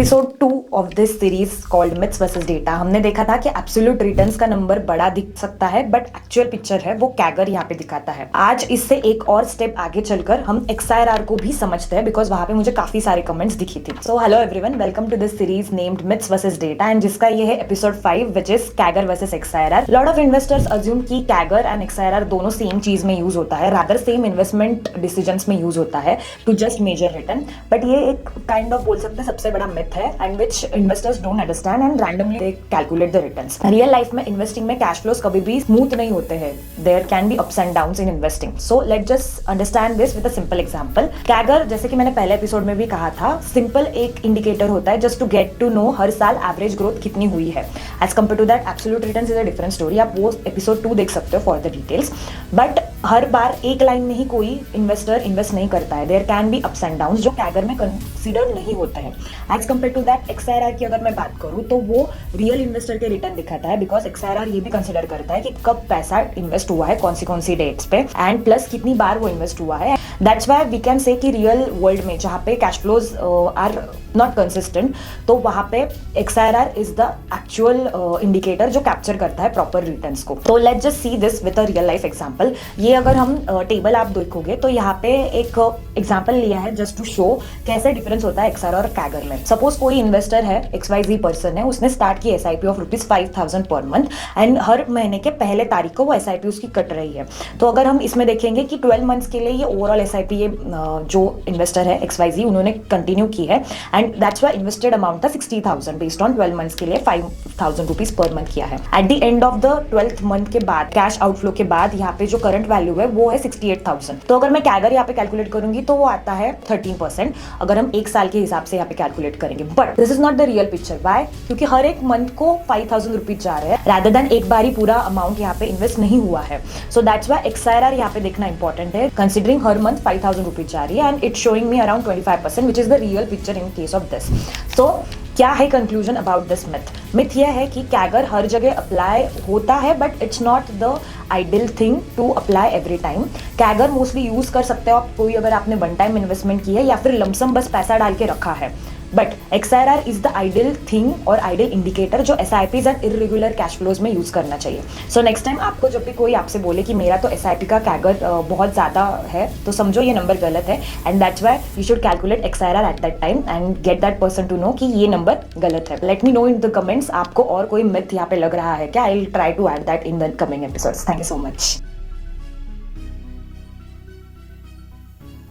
Episode 2 of this series called myths versus data. हमने देखा था कि एब्सोल्यूट रिटर्न्स का नंबर बड़ा दिख सकता है बट एक्चुअल पिक्चर है वो कैगर यहाँ पे दिखाता है। आज इससे एक और स्टेप आगे चलकर हम XIRR को भी समझते हैं बिकॉज वहां पे मुझे काफी सारे कमेंट्स दिखी थी। So hello everyone, welcome to this series named myths versus data and जिसका ये है episode 5 which is CAGR versus XIRR। Lot of investors assume कि कैगर एंड XIRR दोनों सेम चीज में यूज होता है, रादर सेम इन्वेस्टमेंट डिसीजंस में यूज होता है to just measure return. But ये एक काइंड ऑफ बोल सकते हैं सबसे बड़ा मिथ है and which investors don't understand and randomly they calculate the returns. Real life में इन्वेस्टिंग में कैश फ्लोज कभी भी स्मूथ नहीं होते हैं, there can be ups and downs in investing. So let just understand this with a simple example. CAGR, जैसे कि मैंने पहले एपिसोड में भी कहा था, सिंपल एक इंडिकेटर होता है just to get to know हर साल एवरेज ग्रोथ कितनी हुई है। As compare to that absolute returns is a different story. आप वो एपिसोड 2 देख सकते हो फॉर द डिटेल्स। बट हर बार एक लाइन में ही कोई इन्वेस्टर इन्वेस्ट नहीं करता है, there can be ups and downs जो कैगर में कंसीडर नहीं होते हैं। As compare to that XIRR की अगर मैं बात करूं तो वो रियल इन्वेस्टर के रिटर्न दिखाता है बिकॉज XIRR ये भी कंसीडर करता है कि कब पैसा इन्वेस्ट हुआ है कौन सी डेट्स पे एंड प्लस कितनी बार वो इन्वेस्ट हुआ है। That's why we can say कि रियल वर्ल्ड में जहाँ पे cash flows are not consistent, तो वहाँ पे XIRR is the actual indicator जो कैप्चर करता है प्रॉपर रिटर्न्स को। तो let's just see this with a real life example. ये अगर हम टेबल आप देखोगे तो यहाँ पे एक एग्जांपल लिया है जस्ट टू शो कैसे डिफरेंस होता है XIRR और कैगर में। सपोज कोई इन्वेस्टर है, XYZ पर्सन है, उसने स्टार्ट की SIP of ₹5,000 per month and हर महीने के पहले तारीख को वो SIP उसकी कट रही है। तो अगर हम इसमें देखेंगे कि 12 मंथ्स के लिए ये ओवरऑल SIP ये जो इन्वेस्टर है XYZ उन्होंने कंटिन्यू की है and that's why invested amount था 60,000 बेस्ड ऑन 12 मंथ्स के लिए 5,000 रुपीज पर मंथ किया है। At the end of the 12th month के बाद कैश आउटफ्लो के बाद यहाँ पे जो करंट वैल्यू है वो है 68,000। तो अगर मैं कैगर यहाँ पे कैलकुलेट करूंगी तो वो आता है 13% अगर हम एक साल के हिसाब से यहाँ पे कैलकुलेट करेंगे। But this is not the real picture. Why? क्योंकि हर एक मंथ को 5,000 रुपीज जा रहे हैं रादर देन एक बार ही पूरा अमाउंट यहाँ पे इन्वेस्ट नहीं हुआ है। सो दैट्स व्हाई XIRR यहाँ पे देखना इंपॉर्टेंट है, कंसिडरिंग हर मंथ 5,000 रुपीज जा रही है and it's showing me around 25% which is the real picture in case of this. So क्या है conclusion about this myth? Myth यह है कि कैगर हर जगह अप्लाई होता है but it's not the ideal thing to apply every time. CAGR mostly use कर सकते हो आप कोई अगर आपने वन टाइम इन्वेस्टमेंट की है या फिर लमसम बस पैसा डाल के रखा है। But XIRR is the ideal thing और आइडियल इंडिकेटर जो SIPs and irregular cash flows में यूज करना चाहिए। सो नेक्स्ट टाइम आपको जब भी कोई आपसे बोले कि मेरा तो SIP का कैगर बहुत ज्यादा है तो समझो ये नंबर गलत है and that's why you should calculate XIRR at that time and get that person to know कि ये नंबर गलत है। Let me know in the comments आपको और कोई मिथ यहाँ पे लग रहा है क्या? I will try to add that in the coming episodes. Thank you so much.